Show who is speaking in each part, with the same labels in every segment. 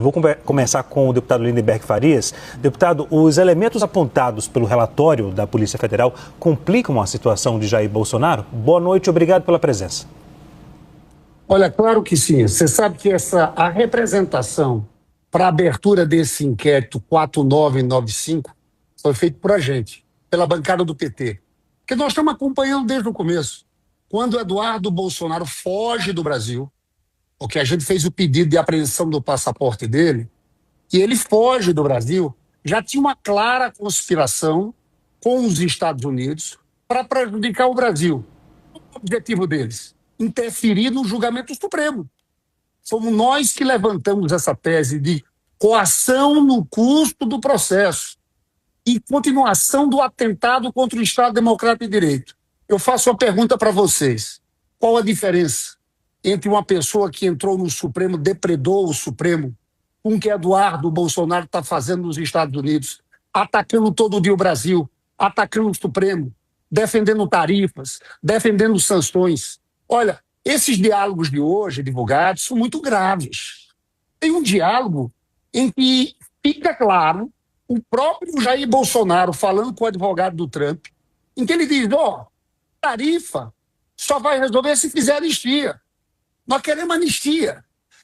Speaker 1: Vou começar com o deputado Lindenberg Farias. Deputado, os elementos apontados pelo relatório da Polícia Federal complicam a situação de Jair Bolsonaro? Boa noite, obrigado pela presença.
Speaker 2: Olha, claro que sim. Você sabe que a representação para a abertura desse inquérito 4995 foi feita por a gente, pela bancada do PT. Porque nós estamos acompanhando desde o começo. Quando Eduardo Bolsonaro foge do Brasil, porque a gente fez o pedido de apreensão do passaporte dele, e ele foge do Brasil, já tinha uma clara conspiração com os Estados Unidos para prejudicar o Brasil. O objetivo deles? Interferir no julgamento supremo. Fomos nós que levantamos essa tese de coação no custo do processo e continuação do atentado contra o Estado Democrático de Direito. Eu faço uma pergunta para vocês. Qual a diferença entre uma pessoa que entrou no Supremo, depredou o Supremo, com o que Eduardo Bolsonaro está fazendo nos Estados Unidos, atacando todo dia o Brasil, atacando o Supremo, defendendo tarifas, defendendo sanções? Olha, esses diálogos de hoje, divulgados, são muito graves. Tem um diálogo em que fica claro o próprio Jair Bolsonaro falando com o advogado do Trump, em que ele diz, tarifa só vai resolver se fizer anistia. Nós queremos anistia.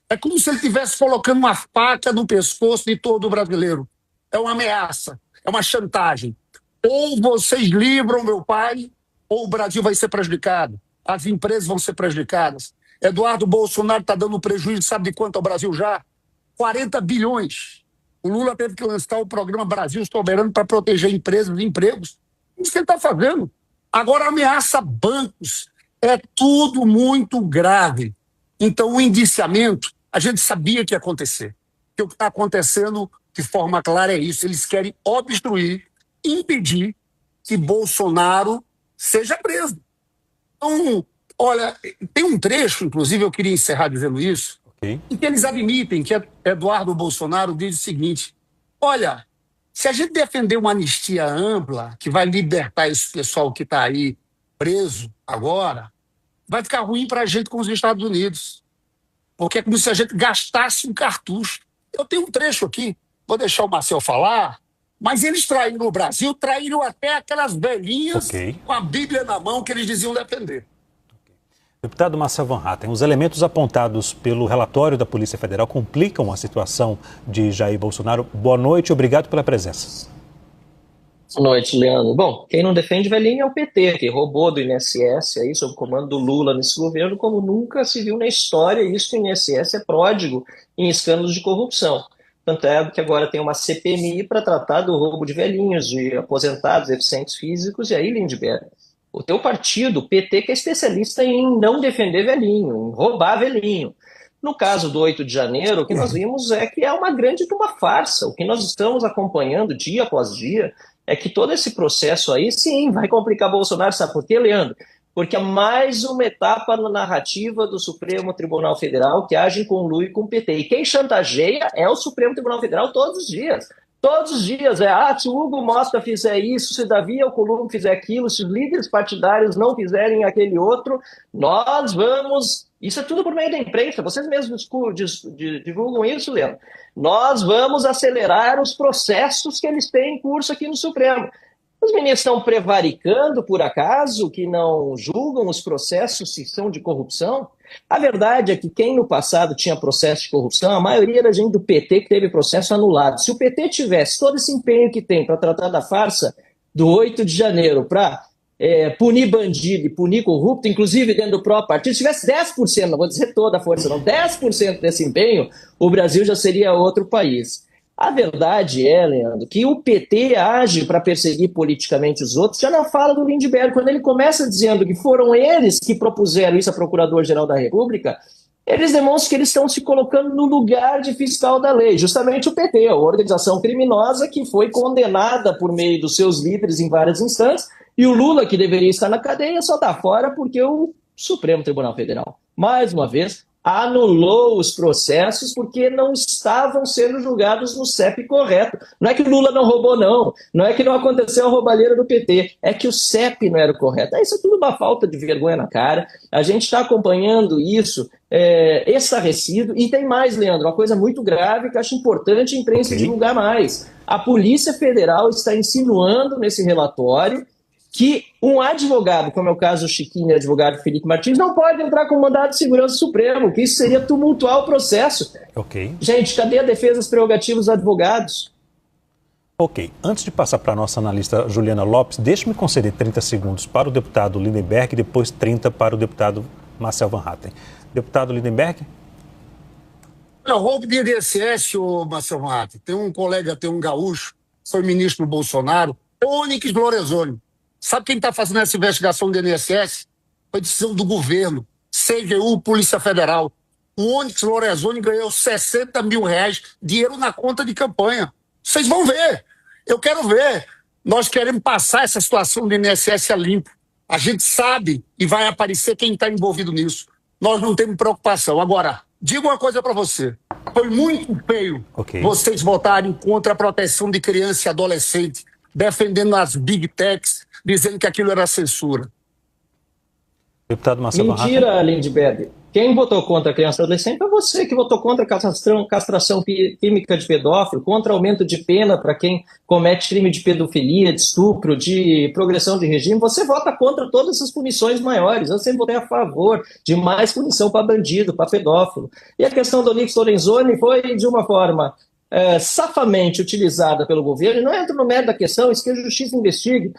Speaker 2: É como se ele estivesse colocando uma faca no pescoço de todo brasileiro. É uma ameaça, é uma chantagem. Ou vocês livram meu pai, ou o Brasil vai ser prejudicado. As empresas vão ser prejudicadas. Eduardo Bolsonaro está dando prejuízo, sabe de quanto ao Brasil já? 40 bilhões. O Lula teve que lançar o programa Brasil Soberano para proteger empresas e empregos. Isso que ele está fazendo. Agora ameaça bancos. É tudo muito grave. Então, o indiciamento, a gente sabia que ia acontecer. Que o que está acontecendo, de forma clara, é isso. Eles querem obstruir, impedir que Bolsonaro seja preso. Então, olha, tem um trecho, inclusive eu queria encerrar dizendo isso, em que eles admitem que Eduardo Bolsonaro diz o seguinte, olha, se a gente defender uma anistia ampla, que vai libertar esse pessoal que está aí preso agora, vai ficar ruim para a gente com os Estados Unidos. Porque é como se a gente gastasse um cartucho. Eu tenho um trecho aqui, vou deixar o Marcel falar, mas eles traíram o Brasil, traíram até aquelas velhinhas com a Bíblia na mão que eles diziam defender.
Speaker 1: Deputado Marcel Van Hatten, os elementos apontados pelo relatório da Polícia Federal complicam a situação de Jair Bolsonaro. Boa noite e obrigado pela presença.
Speaker 3: Boa noite, Leandro. Bom, quem não defende velhinho é o PT, que roubou do INSS aí, sob o comando do Lula nesse governo, como nunca se viu na história. Isso que o INSS é pródigo em escândalos de corrupção. Tanto é que agora tem uma CPMI para tratar do roubo de velhinhos, de aposentados, deficientes físicos, e aí, Lindenberg, o teu partido, o PT, que é especialista em não defender velhinho, em roubar velhinho. No caso do 8 de janeiro, o que nós vimos é que é uma grande de uma farsa. O que nós estamos acompanhando dia após dia é que todo esse processo aí, sim, vai complicar Bolsonaro. Sabe por quê, Leandro? Porque é mais uma etapa na narrativa do Supremo Tribunal Federal que age em conluio com o PT. E quem chantageia é o Supremo Tribunal Federal todos os dias. Todos os dias se o Hugo Mosca fizer isso, se Davi Alcolumbre fizer aquilo, se os líderes partidários não fizerem aquele outro, nós vamos... Isso é tudo por meio da imprensa, vocês mesmos divulgam isso, Leandro. Nós vamos acelerar os processos que eles têm em curso aqui no Supremo. Os ministros estão prevaricando, por acaso, que não julgam os processos se são de corrupção? A verdade é que quem no passado tinha processo de corrupção, a maioria era gente do PT que teve processo anulado. Se o PT tivesse todo esse empenho que tem para tratar da farsa do 8 de janeiro, para punir bandido e punir corrupto, inclusive dentro do próprio partido, se tivesse 10%, não vou dizer toda a força não, 10% desse empenho, o Brasil já seria outro país. A verdade é, Leandro, que o PT age para perseguir politicamente os outros, já na fala do Lindenberg, quando ele começa dizendo que foram eles que propuseram isso a Procurador-Geral da República, eles demonstram que eles estão se colocando no lugar de fiscal da lei, justamente o PT, a organização criminosa que foi condenada por meio dos seus líderes em várias instâncias, e o Lula, que deveria estar na cadeia, só está fora porque o Supremo Tribunal Federal, mais uma vez, anulou os processos porque não estavam sendo julgados no CEP correto. Não é que o Lula não roubou, não. Não é que não aconteceu a roubalheira do PT. É que o CEP não era o correto. Isso é tudo uma falta de vergonha na cara. A gente está acompanhando isso estarrecido. E tem mais, Leandro, uma coisa muito grave que eu acho importante a imprensa divulgar mais. A Polícia Federal está insinuando nesse relatório que um advogado, como é o caso do Chiquinho, advogado Felipe Martins, não pode entrar com mandado de segurança supremo, que isso seria tumultuar o processo. Gente, cadê a defesa das prerrogativas dos advogados?
Speaker 1: Ok. Antes de passar para a nossa analista Juliana Lopes, deixe-me conceder 30 segundos para o deputado Lindenberg e depois 30 para o deputado Marcel Van Hatten. Deputado Lindenberg?
Speaker 2: Não, roubo de INSS, Marcel Van Hatten. Tem um colega, tem um gaúcho, foi ministro do Bolsonaro, Onyx Lorenzoni. Sabe quem está fazendo essa investigação do INSS? Foi decisão do governo, CGU, Polícia Federal. O Onyx Lorenzoni ganhou 60 mil reais, dinheiro na conta de campanha. Vocês vão ver. Eu quero ver. Nós queremos passar essa situação do INSS a limpo. A gente sabe e vai aparecer quem está envolvido nisso. Nós não temos preocupação. Agora, digo uma coisa para você. Foi muito feio vocês votarem contra a proteção de criança e adolescente, defendendo as big techs, dizendo que aquilo era censura.
Speaker 1: Deputado Marcelo
Speaker 3: Mentira, Lindbergh. Quem votou contra a criança e adolescente foi você que votou contra a castração química de pedófilo, contra aumento de pena para quem comete crime de pedofilia, de estupro, de progressão de regime. Você vota contra todas essas punições maiores. Eu sempre votei a favor de mais punição para bandido, para pedófilo. E a questão do Onyx Lorenzoni foi de uma forma safamente utilizada pelo governo. E não entra no mérito da questão, isso que a justiça investigue,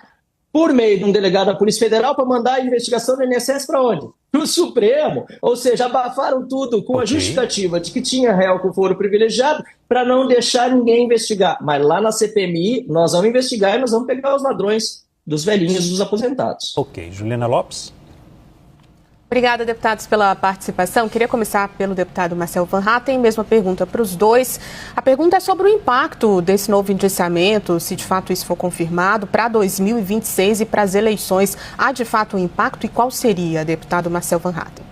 Speaker 3: por meio de um delegado da Polícia Federal, para mandar a investigação do INSS para onde? Para o Supremo. Ou seja, abafaram tudo com a justificativa de que tinha réu com foro privilegiado para não deixar ninguém investigar. Mas lá na CPMI, nós vamos investigar e nós vamos pegar os ladrões dos velhinhos dos aposentados.
Speaker 1: Ok. Juliana Lopes?
Speaker 4: Obrigada, deputados, pela participação. Queria começar pelo deputado Marcel Van Hatten, mesma pergunta para os dois. A pergunta é sobre o impacto desse novo indiciamento, se de fato isso for confirmado, para 2026 e para as eleições. Há de fato um impacto e qual seria, deputado Marcel Van Hatten?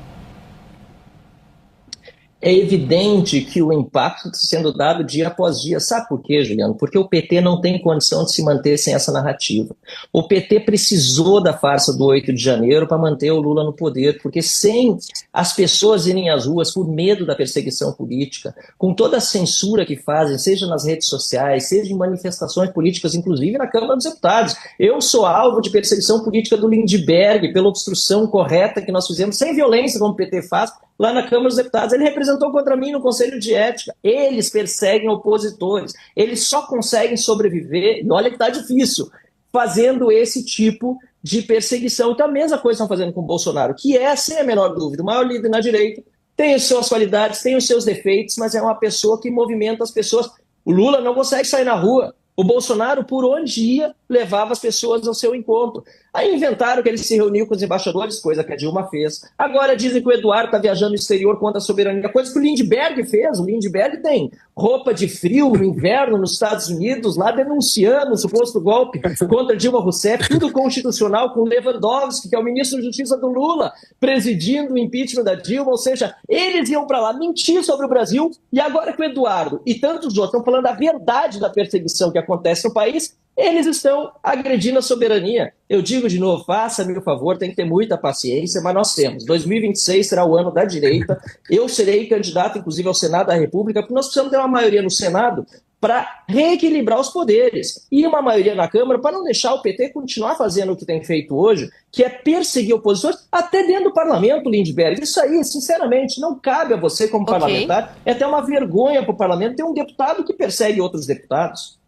Speaker 3: É evidente que o impacto está sendo dado dia após dia. Sabe por quê, Juliano? Porque o PT não tem condição de se manter sem essa narrativa. O PT precisou da farsa do 8 de janeiro para manter o Lula no poder, porque sem as pessoas irem às ruas por medo da perseguição política, com toda a censura que fazem, seja nas redes sociais, seja em manifestações políticas, inclusive na Câmara dos Deputados. Eu sou alvo de perseguição política do Lindbergh pela obstrução correta que nós fizemos, sem violência, como o PT faz, lá na Câmara dos Deputados. Ele representou contra mim no Conselho de Ética. Eles perseguem opositores. Eles só conseguem sobreviver, e olha que está difícil, fazendo esse tipo de perseguição. Então a mesma coisa estão fazendo com o Bolsonaro, que é, sem a menor dúvida, o maior líder na direita, tem as suas qualidades, tem os seus defeitos, mas é uma pessoa que movimenta as pessoas. O Lula não consegue sair na rua. O Bolsonaro, por onde ia, levava as pessoas ao seu encontro. Aí inventaram que ele se reuniu com os embaixadores, coisa que a Dilma fez. Agora dizem que o Eduardo está viajando no exterior contra a soberania, coisa que o Lindbergh fez. O Lindbergh tem roupa de frio no inverno nos Estados Unidos, lá denunciando o suposto golpe contra Dilma Rousseff, tudo constitucional, com Lewandowski, que é o ministro da Justiça do Lula, presidindo o impeachment da Dilma. Ou seja, eles iam para lá mentir sobre o Brasil, e agora que o Eduardo e tantos outros estão falando a verdade da perseguição que acontece no país, eles estão agredindo a soberania. Eu digo de novo, faça-me o favor, tem que ter muita paciência, mas nós temos. 2026 será o ano da direita. Eu serei candidato, inclusive, ao Senado da República, porque nós precisamos ter uma maioria no Senado para reequilibrar os poderes. E uma maioria na Câmara para não deixar o PT continuar fazendo o que tem feito hoje, que é perseguir opositores, até dentro do parlamento, Lindbergh. Isso aí, sinceramente, não cabe a você como parlamentar. É até uma vergonha para o parlamento ter um deputado que persegue outros deputados.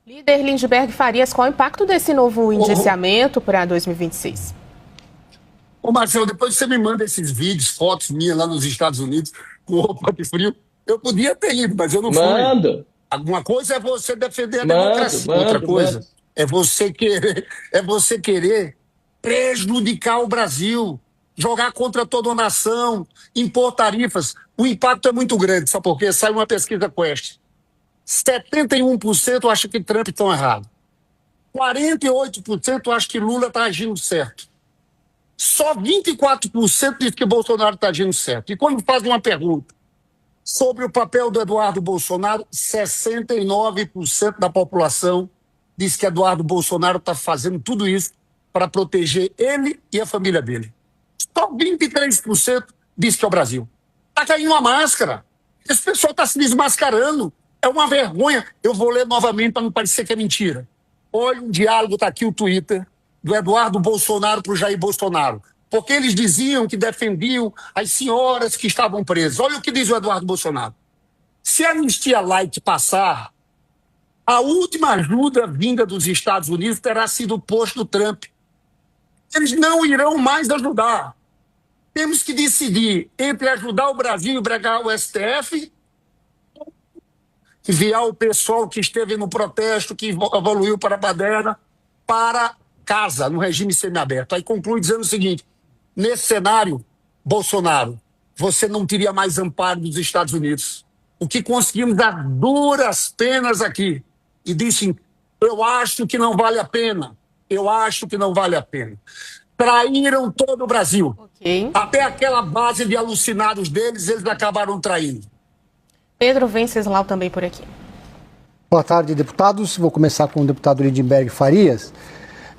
Speaker 4: Líder Lindbergh Farias, qual o impacto desse novo indiciamento para 2026?
Speaker 2: Ô, Marcelo, depois você me manda esses vídeos, fotos minhas lá nos Estados Unidos, com roupa de frio. Eu podia ter ido, mas eu não fui.
Speaker 3: Mando.
Speaker 2: Alguma coisa é você defender a democracia. Outra coisa é você querer prejudicar o Brasil, jogar contra toda a nação, impor tarifas. O impacto é muito grande, sabe por quê? Sai uma pesquisa Quest. 71% acham que Trump está errado. 48% acham que Lula está agindo certo. Só 24% diz que Bolsonaro está agindo certo. E quando faz uma pergunta sobre o papel do Eduardo Bolsonaro, 69% da população diz que Eduardo Bolsonaro está fazendo tudo isso para proteger ele e a família dele. Só 23% diz que é o Brasil. Está caindo uma máscara. Esse pessoal está se desmascarando. É uma vergonha. Eu vou ler novamente para não parecer que é mentira. Olha um diálogo, está aqui o Twitter, do Eduardo Bolsonaro para o Jair Bolsonaro. Porque eles diziam que defendiam as senhoras que estavam presas. Olha o que diz o Eduardo Bolsonaro. Se a anistia light passar, a última ajuda vinda dos Estados Unidos terá sido o posto do Trump. Eles não irão mais ajudar. Temos que decidir entre ajudar o Brasil e bregar o STF, enviar o pessoal que esteve no protesto, que evoluiu para a baderna, para casa, no regime semiaberto. Aí conclui dizendo o seguinte: nesse cenário, Bolsonaro, você não teria mais amparo dos Estados Unidos. O que conseguimos a duras penas aqui. E disse: eu acho que não vale a pena. Eu acho que não vale a pena. Traíram todo o Brasil.
Speaker 4: Ok.
Speaker 2: Até aquela base de alucinados deles, eles acabaram traindo.
Speaker 4: Pedro Venceslau também por aqui.
Speaker 5: Boa tarde, deputados. Vou começar com o deputado Lindenberg Farias.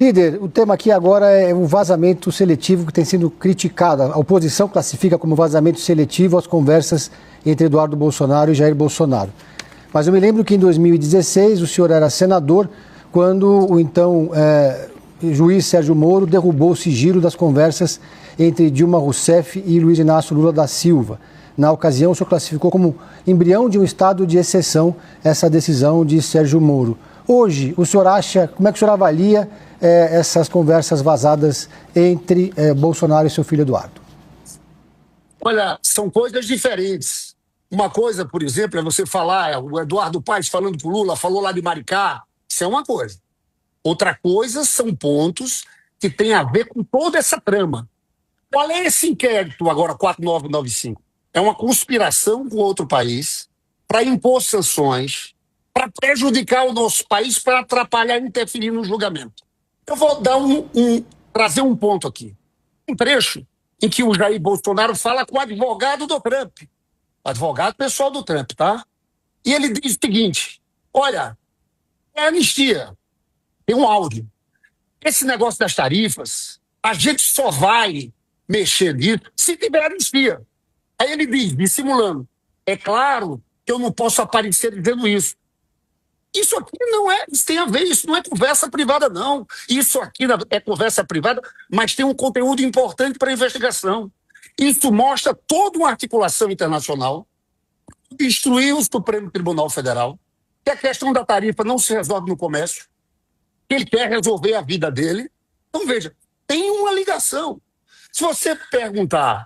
Speaker 5: Líder, o tema aqui agora é o vazamento seletivo que tem sido criticado. A oposição classifica como vazamento seletivo as conversas entre Eduardo Bolsonaro e Jair Bolsonaro. Mas eu me lembro que em 2016 o senhor era senador quando o então juiz Sérgio Moro derrubou o sigilo das conversas entre Dilma Rousseff e Luiz Inácio Lula da Silva. Na ocasião, o senhor classificou como embrião de um estado de exceção essa decisão de Sérgio Moro. Hoje, o senhor acha, como é que o senhor avalia essas conversas vazadas entre Bolsonaro e seu filho Eduardo?
Speaker 2: Olha, são coisas diferentes. Uma coisa, por exemplo, é você falar, o Eduardo Paes falando com o Lula, falou lá de Maricá, isso é uma coisa. Outra coisa são pontos que têm a ver com toda essa trama. Qual é esse inquérito agora, 4995? É uma conspiração com outro país para impor sanções, para prejudicar o nosso país, para atrapalhar e interferir no julgamento. Eu vou dar trazer um ponto aqui. Um trecho em que o Jair Bolsonaro fala com o advogado do Trump. Advogado pessoal do Trump, tá? E ele diz o seguinte: olha, é anistia. Tem um áudio. Esse negócio das tarifas, a gente só vai mexer nisso se tiver anistia. Aí ele diz, dissimulando: é claro que eu não posso aparecer dizendo isso. Isso aqui não é, isso tem a ver, isso não é conversa privada, não. Isso aqui é conversa privada, mas tem um conteúdo importante para a investigação. Isso mostra toda uma articulação internacional, instruir o Supremo Tribunal Federal, que a questão da tarifa não se resolve no comércio, que ele quer resolver a vida dele. Então, veja, tem uma ligação. Se você perguntar,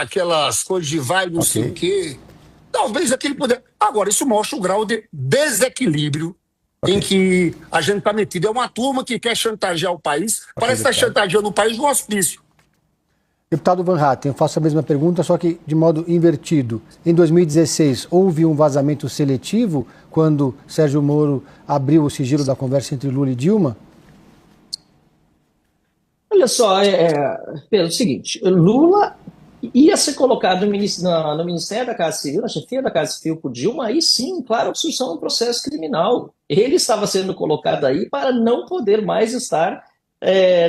Speaker 2: aquelas coisas de vai, não sei o quê, talvez aquele poder. Agora, isso mostra o grau de desequilíbrio em que a gente está metido. É uma turma que quer chantagear o país, parece que está chantageando o país no hospício.
Speaker 5: Deputado Van Hatten, eu faço a mesma pergunta, só que de modo invertido. Em 2016, houve um vazamento seletivo quando Sérgio Moro abriu o sigilo da conversa entre Lula e Dilma?
Speaker 3: Olha só, Pedro, é o seguinte, Lula ia ser colocado no Ministério da Casa Civil, na chefia da Casa Civil por Dilma, aí sim, claro, obstrução do processo criminal. Ele estava sendo colocado aí para não poder mais estar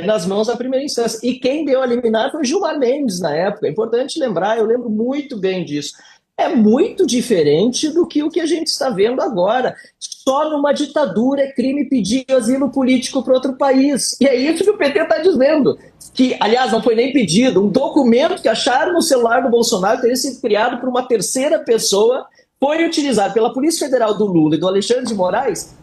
Speaker 3: nas mãos da primeira instância. E quem deu a liminar foi Gilmar Mendes na época. É importante lembrar, eu lembro muito bem disso. É muito diferente do que o que a gente está vendo agora. Só numa ditadura é crime pedir asilo político para outro país. E é isso que o PT está dizendo. Que, aliás, não foi nem pedido. Um documento que acharam no celular do Bolsonaro teria sido criado por uma terceira pessoa, foi utilizado pela Polícia Federal do Lula e do Alexandre de Moraes,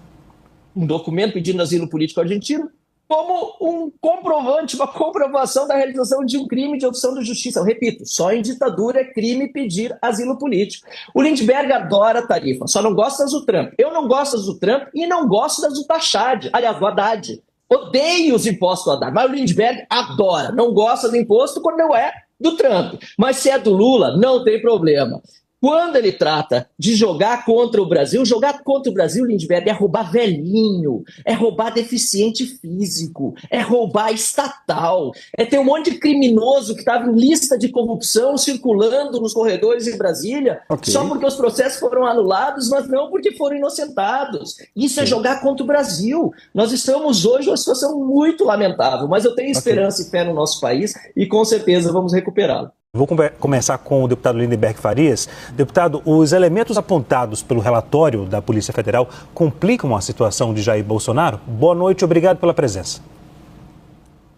Speaker 3: um documento pedindo asilo político argentino, como um comprovante, uma comprovação da realização de um crime de obstrução da justiça. Eu repito, só em ditadura é crime pedir asilo político. O Lindbergh adora a tarifa, só não gosta das do Trump. Eu não gosto das do Trump e não gosto das do Taxad, aliás, do Haddad. Odeio os impostos do Haddad, mas o Lindbergh adora, não gosta do imposto quando não é do Trump. Mas se é do Lula, não tem problema. Quando ele trata de jogar contra o Brasil, Lindbergh, é roubar velhinho, é roubar deficiente físico, é roubar estatal, é ter um monte de criminoso que estava em lista de corrupção circulando nos corredores em Brasília, só porque os processos foram anulados, mas não porque foram inocentados. Isso é jogar contra o Brasil. Nós estamos hoje numa situação muito lamentável, mas eu tenho esperança e fé no nosso país e com certeza vamos recuperá-lo.
Speaker 1: Vou começar com o deputado Lindenberg Farias. Deputado, os elementos apontados pelo relatório da Polícia Federal complicam a situação de Jair Bolsonaro? Boa noite, obrigado pela presença.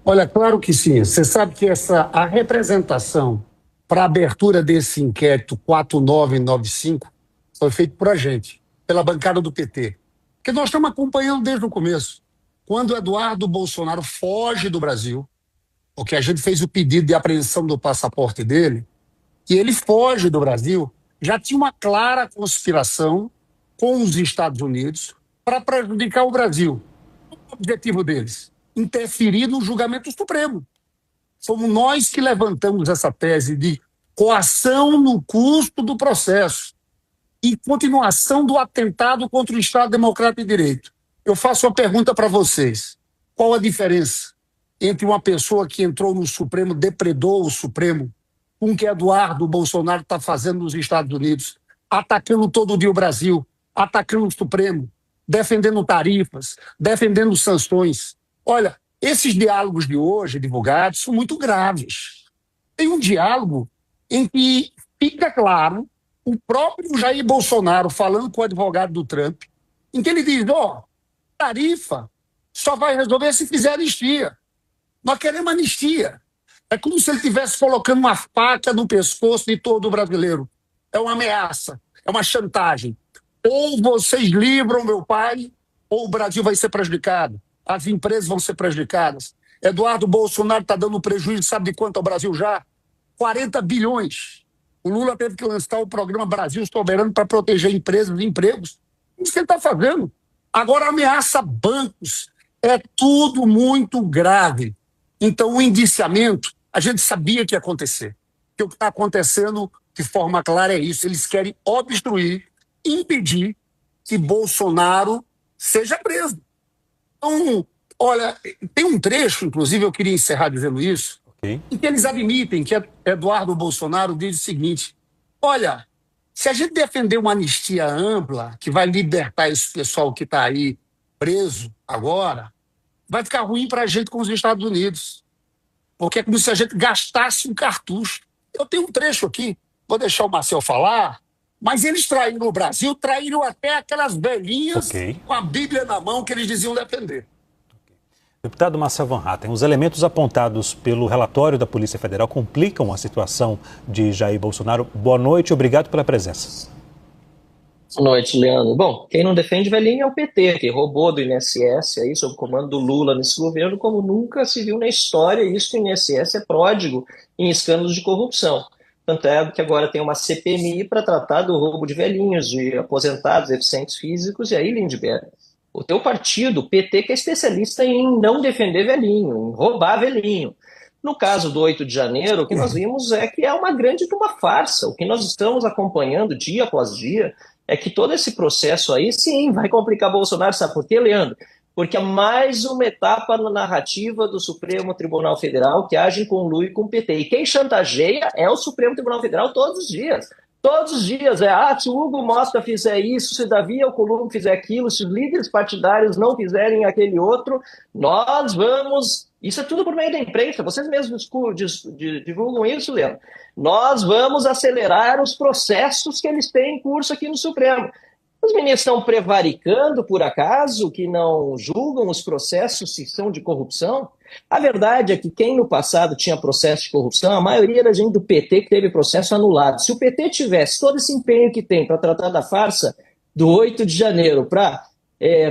Speaker 2: Olha, claro que sim. Você sabe que a representação para a abertura desse inquérito 4995 foi feita por a gente, pela bancada do PT. Porque nós estamos acompanhando desde o começo. Quando Eduardo Bolsonaro foge do Brasil, porque a gente fez o pedido de apreensão do passaporte dele, e ele foge do Brasil, já tinha uma clara conspiração com os Estados Unidos para prejudicar o Brasil. O objetivo deles? Interferir no julgamento supremo. Fomos nós que levantamos essa tese de coação no custo do processo e continuação do atentado contra o Estado Democrático de Direito. Eu faço uma pergunta para vocês. Qual a diferença entre uma pessoa que entrou no Supremo, depredou o Supremo, com o que Eduardo Bolsonaro está fazendo nos Estados Unidos, atacando todo dia o Brasil, atacando o Supremo, defendendo tarifas, defendendo sanções? Olha, esses diálogos de hoje, divulgados, são muito graves. Tem um diálogo em que fica claro o próprio Jair Bolsonaro falando com o advogado do Trump, em que ele diz, tarifa só vai resolver se fizer anistia. Nós queremos anistia. É como se ele estivesse colocando uma faca no pescoço de todo brasileiro. É uma ameaça, é uma chantagem. Ou vocês livram meu pai, ou o Brasil vai ser prejudicado. As empresas vão ser prejudicadas. Eduardo Bolsonaro está dando prejuízo, sabe de quanto ao Brasil já? 40 bilhões. O Lula teve que lançar o programa Brasil Soberano para proteger empresas e empregos. Isso que ele está fazendo. Agora ameaça bancos. É tudo muito grave. Então, o indiciamento, a gente sabia que ia acontecer. Que o que está acontecendo, de forma clara, é isso. Eles querem obstruir, impedir que Bolsonaro seja preso. Então, olha, tem um trecho, inclusive eu queria encerrar dizendo isso, em que eles admitem que Eduardo Bolsonaro diz o seguinte, olha, se a gente defender uma anistia ampla, que vai libertar esse pessoal que está aí preso agora, vai ficar ruim para a gente com os Estados Unidos. Porque é como se a gente gastasse um cartucho. Eu tenho um trecho aqui, vou deixar o Marcel falar, mas eles traíram o Brasil, traíram até aquelas velhinhas com a Bíblia na mão que eles diziam defender.
Speaker 1: Deputado Marcel Van Hatten, os elementos apontados pelo relatório da Polícia Federal complicam a situação de Jair Bolsonaro. Boa noite, obrigado pela presença.
Speaker 3: Boa noite, Leandro. Bom, quem não defende velhinho é o PT, que roubou do INSS, aí, sob o comando do Lula nesse governo, como nunca se viu na história. Isso, o INSS é pródigo em escândalos de corrupção. Tanto é que agora tem uma CPMI para tratar do roubo de velhinhos, de aposentados, deficientes físicos, e aí, Lindbergh, o teu partido, o PT, que é especialista em não defender velhinho, em roubar velhinho. No caso do 8 de janeiro, o que nós vimos é que é uma grande farsa. O que nós estamos acompanhando dia após dia é que todo esse processo aí, sim, vai complicar Bolsonaro. Sabe por quê, Leandro? Porque é mais uma etapa na narrativa do Supremo Tribunal Federal que age com o Lula e com o PT. E quem chantageia é o Supremo Tribunal Federal todos os dias. Todos os dias, se o Hugo Mosca fizer isso, se Davi Alcolumbre fizer aquilo, se os líderes partidários não fizerem aquele outro, nós vamos... Isso é tudo por meio da imprensa, vocês mesmos divulgam isso, Leandro. Nós vamos acelerar os processos que eles têm em curso aqui no Supremo. Os ministros estão prevaricando, por acaso, que não julgam os processos que são de corrupção? A verdade é que quem no passado tinha processo de corrupção, a maioria era gente do PT que teve processo anulado. Se o PT tivesse todo esse empenho que tem para tratar da farsa do 8 de janeiro, para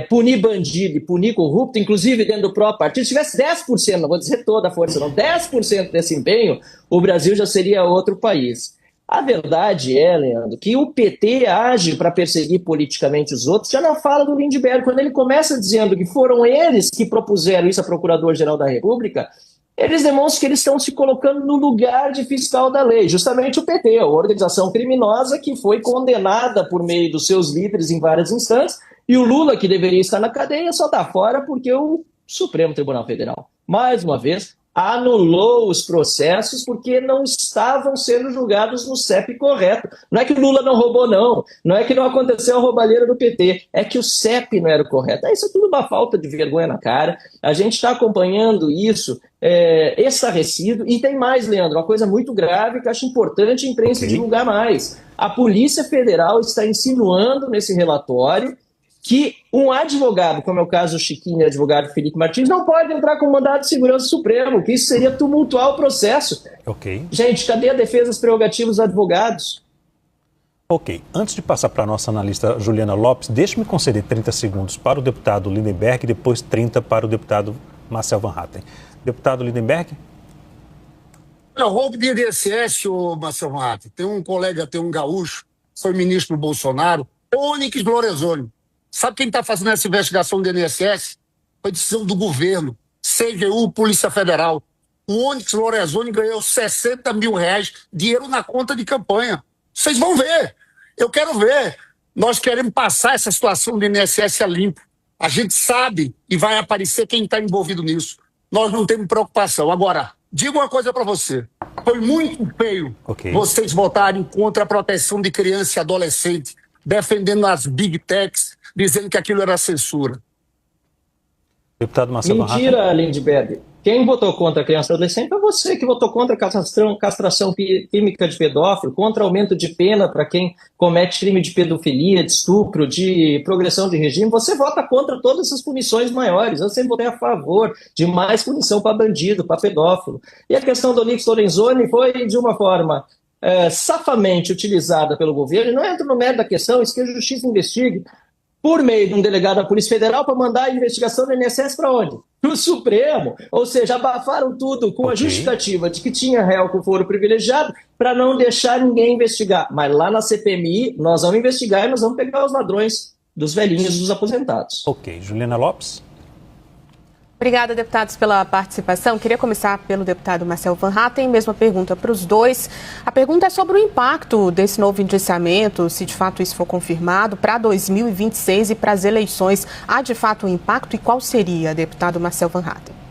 Speaker 3: punir bandido e punir corrupto, inclusive dentro do próprio partido, se tivesse 10%, não vou dizer toda a força, não, 10% desse empenho, o Brasil já seria outro país. A verdade é, Leandro, que o PT age para perseguir politicamente os outros, já na fala do Lindbergh, quando ele começa dizendo que foram eles que propuseram isso a Procurador-Geral da República, eles demonstram que eles estão se colocando no lugar de fiscal da lei, justamente o PT, a organização criminosa que foi condenada por meio dos seus líderes em várias instâncias, e o Lula, que deveria estar na cadeia, só está fora porque o Supremo Tribunal Federal, mais uma vez, anulou os processos porque não estavam sendo julgados no CEP correto. Não é que o Lula não roubou, não. Não é que não aconteceu a roubalheira do PT. É que o CEP não era o correto. Isso é tudo uma falta de vergonha na cara. A gente está acompanhando isso estarrecido. E tem mais, Leandro, uma coisa muito grave que eu acho importante a imprensa divulgar mais. A Polícia Federal está insinuando nesse relatório que um advogado, como é o caso do Chiquinho, advogado Felipe Martins, não pode entrar com mandado de segurança supremo, que isso seria tumultuar o processo. Gente, cadê a defesa das prerrogativas dos advogados?
Speaker 1: Ok. Antes de passar para a nossa analista Juliana Lopes, deixe-me conceder 30 segundos para o deputado Lindenberg e depois 30 para o deputado Marcel Van Hatten. Deputado Lindenberg?
Speaker 2: O roubo de INSS, Marcel Van Hatten, tem um colega, tem um gaúcho, foi ministro do Bolsonaro, Onyx Lorenzoni. Sabe quem está fazendo essa investigação do INSS? Foi decisão do governo, CGU, Polícia Federal. O Onyx Lorenzoni ganhou 60 mil reais, dinheiro na conta de campanha. Vocês vão ver. Eu quero ver. Nós queremos passar essa situação do INSS a limpo. A gente sabe e vai aparecer quem está envolvido nisso. Nós não temos preocupação. Agora, digo uma coisa para você. Foi muito feio vocês votarem contra a proteção de criança e adolescente, defendendo as big techs, dizendo que aquilo era censura.
Speaker 1: Deputado Marcel Van Hatten.
Speaker 3: Mentira, Lindbergh. Quem votou contra a criança e adolescente foi você que votou contra a castração química de pedófilo, contra aumento de pena para quem comete crime de pedofilia, de estupro, de progressão de regime. Você vota contra todas essas punições maiores. Eu sempre votei a favor de mais punição para bandido, para pedófilo. E a questão do Onyx Lorenzoni foi de uma forma safamente utilizada pelo governo. E não entra no mérito da questão, isso que a Justiça investigue, por meio de um delegado da Polícia Federal, para mandar a investigação do INSS para onde? Para o Supremo. Ou seja, abafaram tudo com a justificativa de que tinha réu com foro privilegiado para não deixar ninguém investigar. Mas lá na CPMI, nós vamos investigar e nós vamos pegar os ladrões dos velhinhos, dos aposentados.
Speaker 1: Ok. Juliana Lopes?
Speaker 4: Obrigada, deputados, pela participação. Queria começar pelo deputado Marcel Van Hatten, mesma pergunta para os dois. A pergunta é sobre o impacto desse novo indiciamento, se de fato isso for confirmado, para 2026 e para as eleições. Há de fato um impacto e qual seria, deputado Marcel Van Hatten?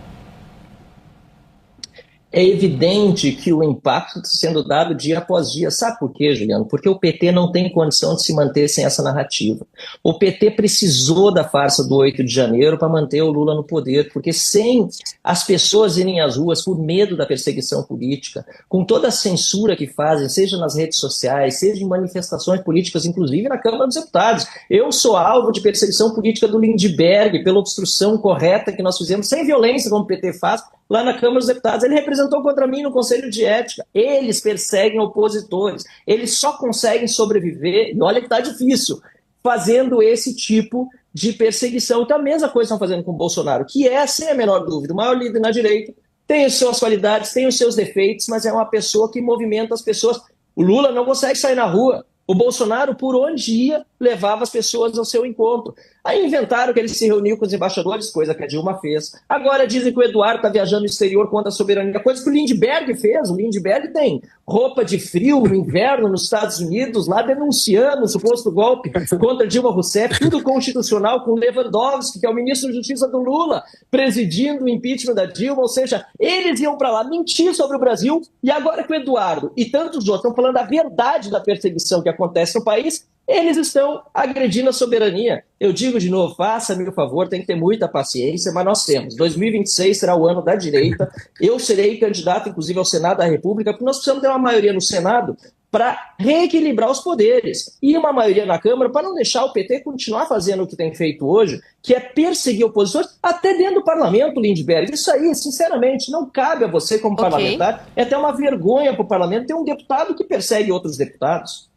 Speaker 3: É evidente que o impacto está sendo dado dia após dia. Sabe por quê, Juliano? Porque o PT não tem condição de se manter sem essa narrativa. O PT precisou da farsa do 8 de janeiro para manter o Lula no poder, porque sem as pessoas irem às ruas por medo da perseguição política, com toda a censura que fazem, seja nas redes sociais, seja em manifestações políticas, inclusive na Câmara dos Deputados. Eu sou alvo de perseguição política do Lindbergh pela obstrução correta que nós fizemos, sem violência, como o PT faz, lá na Câmara dos Deputados. Ele representou contra mim no Conselho de Ética. Eles perseguem opositores. Eles só conseguem sobreviver, e olha que está difícil, fazendo esse tipo de perseguição. Então a mesma coisa estão fazendo com o Bolsonaro, que é, sem a menor dúvida, o maior líder na direita, tem as suas qualidades, tem os seus defeitos, mas é uma pessoa que movimenta as pessoas. O Lula não consegue sair na rua. O Bolsonaro, por onde ia, levava as pessoas ao seu encontro. Aí inventaram que ele se reuniu com os embaixadores, coisa que a Dilma fez. Agora dizem que o Eduardo está viajando no exterior contra a soberania, coisa que o Lindbergh fez. O Lindbergh tem roupa de frio no inverno nos Estados Unidos, lá denunciando o suposto golpe contra Dilma Rousseff, tudo constitucional, com Lewandowski, que é o ministro da Justiça do Lula, presidindo o impeachment da Dilma. Ou seja, eles iam para lá mentir sobre o Brasil, e agora que o Eduardo e tantos outros estão falando a verdade da perseguição que acontece no país, eles estão agredindo a soberania. Eu digo de novo, faça-me o favor, tem que ter muita paciência, mas nós temos. 2026 será o ano da direita. Eu serei candidato, inclusive, ao Senado da República, porque nós precisamos ter uma maioria no Senado para reequilibrar os poderes e uma maioria na Câmara para não deixar o PT continuar fazendo o que tem feito hoje, que é perseguir opositores até dentro do parlamento, Lindbergh. Isso aí, sinceramente, não cabe a você como parlamentar. É até uma vergonha para o parlamento ter um deputado que persegue outros deputados.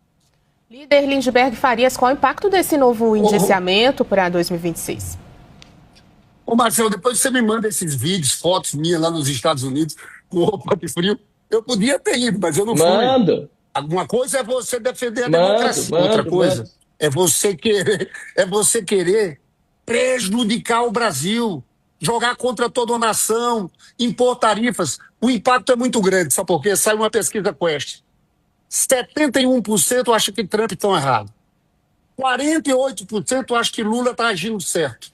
Speaker 4: Líder Lindbergh Farias, qual o impacto desse novo indiciamento para 2026?
Speaker 2: Ô Marcelo, depois você me manda esses vídeos, fotos minhas lá nos Estados Unidos, com roupa de frio. Eu podia ter ido, mas eu não fui.
Speaker 3: Mando.
Speaker 2: Alguma coisa é você defender a democracia, outra coisa é você querer prejudicar o Brasil. jogar contra toda a nação, impor tarifas. O impacto é muito grande, sabe por quê? Sai uma pesquisa Quest. 71% acha que Trump está errado. 48% acha que Lula está agindo certo.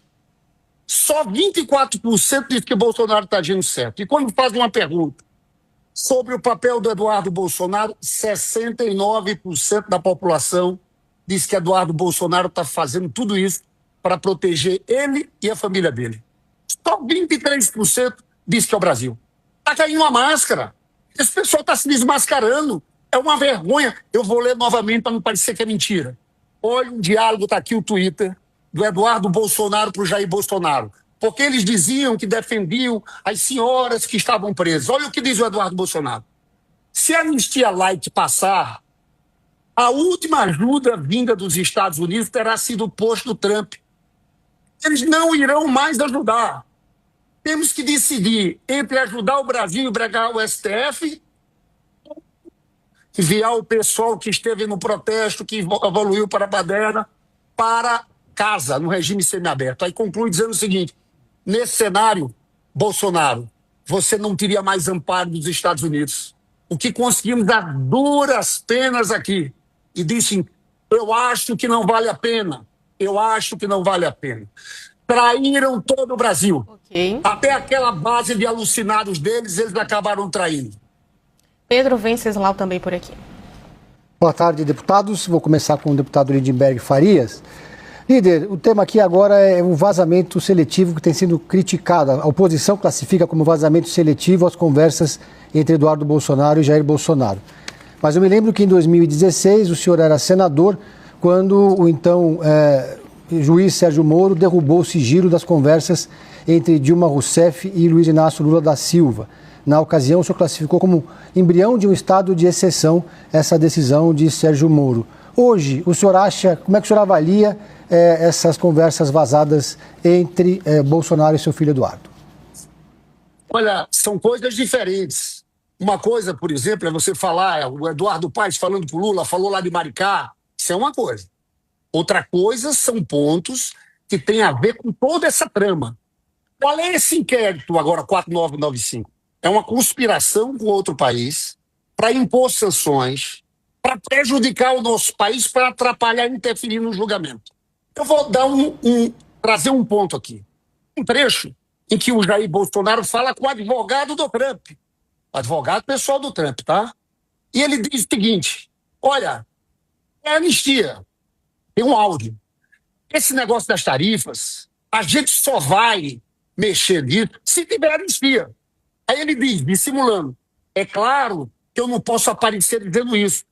Speaker 2: Só 24% diz que Bolsonaro está agindo certo. E quando faz uma pergunta sobre o papel do Eduardo Bolsonaro, 69% da população diz que Eduardo Bolsonaro está fazendo tudo isso para proteger ele e a família dele. Só 23% diz que é o Brasil. Está caindo a máscara. Esse pessoal está se desmascarando. É uma vergonha. Eu vou ler novamente para não parecer que é mentira. Olha, um diálogo, está aqui o Twitter, do Eduardo Bolsonaro para o Jair Bolsonaro. Porque eles diziam que defendiam as senhoras que estavam presas. Olha o que diz o Eduardo Bolsonaro. Se a anistia light passar, a última ajuda vinda dos Estados Unidos terá sido o posto do Trump. Eles não irão mais ajudar. Temos que decidir entre ajudar o Brasil e bregar o STF, enviar o pessoal que esteve no protesto, que evoluiu para a baderna, para casa, no regime semiaberto. Aí conclui dizendo o seguinte: nesse cenário, Bolsonaro, você não teria mais amparo dos Estados Unidos. O que conseguimos a duras penas aqui. E disse: eu acho que não vale a pena. Eu acho que não vale a pena. Traíram todo o Brasil.
Speaker 4: Ok.
Speaker 2: Até aquela base de alucinados deles, eles acabaram traindo.
Speaker 4: Pedro Venceslau também por aqui.
Speaker 5: Boa tarde, deputados. Vou começar com o deputado Lindenberg Farias. Líder, o tema aqui agora é o vazamento seletivo que tem sido criticado. A oposição classifica como vazamento seletivo as conversas entre Eduardo Bolsonaro e Jair Bolsonaro. Mas eu me lembro que em 2016 o senhor era senador quando o então juiz Sérgio Moro derrubou o sigilo das conversas entre Dilma Rousseff e Luiz Inácio Lula da Silva. Na ocasião, o senhor classificou como embrião de um estado de exceção essa decisão de Sérgio Moro. Hoje, o senhor acha, como é que o senhor avalia essas conversas vazadas entre Bolsonaro e seu filho Eduardo?
Speaker 2: Olha, são coisas diferentes. Uma coisa, por exemplo, é você falar, o Eduardo Paes falando com o Lula, falou lá de Maricá, isso é uma coisa. Outra coisa são pontos que têm a ver com toda essa trama. Qual é esse inquérito agora, 4995? É uma conspiração com outro país para impor sanções, para prejudicar o nosso país, para atrapalhar e interferir no julgamento. Eu vou dar trazer um ponto aqui. Um trecho em que o Jair Bolsonaro fala com o advogado do Trump. Advogado pessoal do Trump, tá? E ele diz o seguinte: olha, é anistia. Tem um áudio. Esse negócio das tarifas, a gente só vai mexer nisso se tiver anistia. Aí ele diz, dissimulando: é claro que eu não posso aparecer dizendo isso.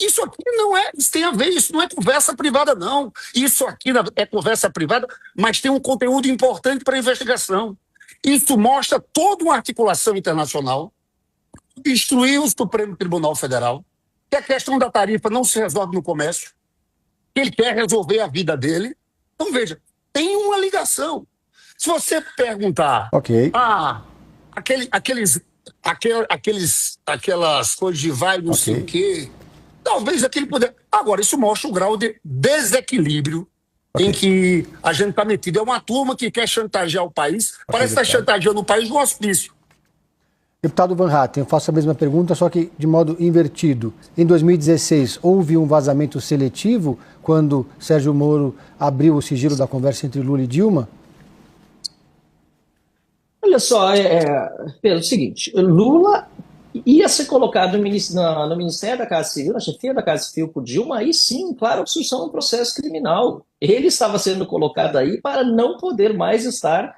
Speaker 2: Isso aqui não é, isso tem a ver, isso não é conversa privada, não. Isso aqui é conversa privada, mas tem um conteúdo importante para a investigação. Isso mostra toda uma articulação internacional, destruir o Supremo Tribunal Federal, que a questão da tarifa não se resolve no comércio, que ele quer resolver a vida dele. Então, veja, tem uma ligação. Se você perguntar, aquelas coisas de vai, não sei o quê, talvez aquele poder. Agora, isso mostra o grau de desequilíbrio em que a gente está metido. É uma turma que quer chantagear o país, parece que está chantageando o país no hospício.
Speaker 5: Deputado Van Hatten, eu faço a mesma pergunta, só que de modo invertido. Em 2016, houve um vazamento seletivo quando Sérgio Moro abriu o sigilo da conversa entre Lula e Dilma?
Speaker 3: Olha só, Pedro, é o seguinte: Lula ia ser colocado no Ministério da Casa Civil, na chefia da Casa Civil por Dilma, aí sim, claro, obstrução ao processo criminal. Ele estava sendo colocado aí para não poder mais estar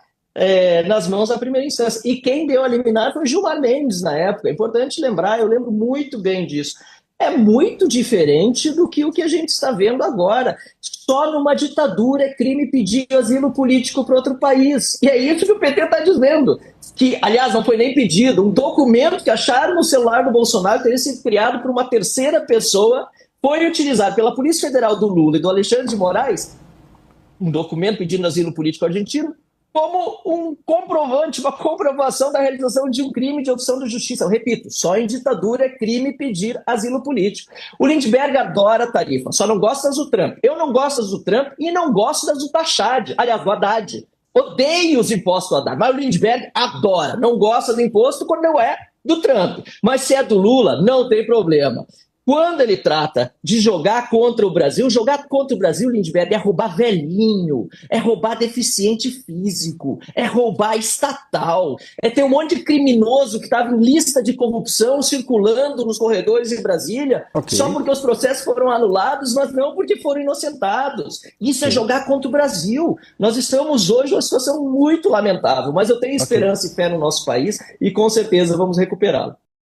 Speaker 3: nas mãos da primeira instância. E quem deu a liminar foi Gilmar Mendes na época. É importante lembrar, eu lembro muito bem disso. É muito diferente do que o que a gente está vendo agora. Só numa ditadura é crime pedir asilo político para outro país. E é isso que o PT está dizendo. Que, aliás, não foi nem pedido. Um documento que acharam no celular do Bolsonaro teria sido criado por uma terceira pessoa, foi utilizado pela Polícia Federal do Lula e do Alexandre de Moraes, um documento pedindo asilo político argentino, como um comprovante, uma comprovação da realização de um crime de obstrução da justiça. Eu repito, só em ditadura é crime pedir asilo político. O Lindbergh adora a tarifa, só não gosta das do Trump. Eu não gosto das do Trump e não gosto das do Tachad, aliás, do Haddad. Odeia os impostos do Haddad, mas o Lindbergh adora, não gosta do imposto quando não é do Trump. Mas se é do Lula, não tem problema. Quando ele trata de jogar contra o Brasil, Lindbergh, é roubar velhinho, é roubar deficiente físico, é roubar estatal, é ter um monte de criminoso que estava em lista de corrupção circulando nos corredores em Brasília, só porque os processos foram anulados, mas não porque foram inocentados. Isso é jogar contra o Brasil. Nós estamos hoje numa situação muito lamentável, mas eu tenho esperança e fé no nosso país e com certeza vamos recuperá-lo.